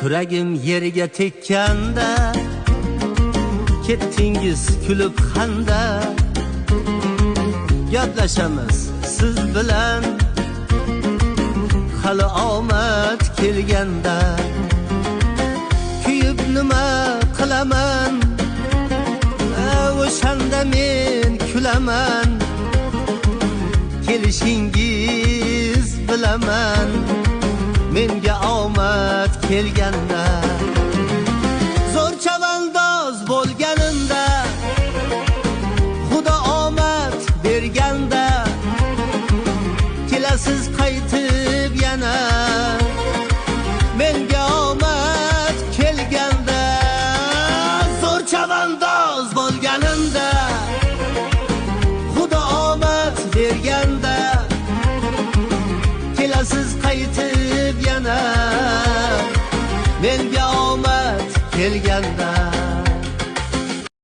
Yuragim yerga tekkanda ketdingiz kulib xanda. Gaplashamiz siz bilan hali omad kelganda. Kuyib nima qilaman, o'shanda men kulaman. Kelishingiz bilaman menga omad kelganda. Zo'r chavandoz bo'lganimda, Xudo omad berganda, kelasiz qaytib yana menga omad kelganda. Zo'r chavandoz bo'lganimda, Xudo omad berganda, kelasiz qaytib yana menga omad kelganda.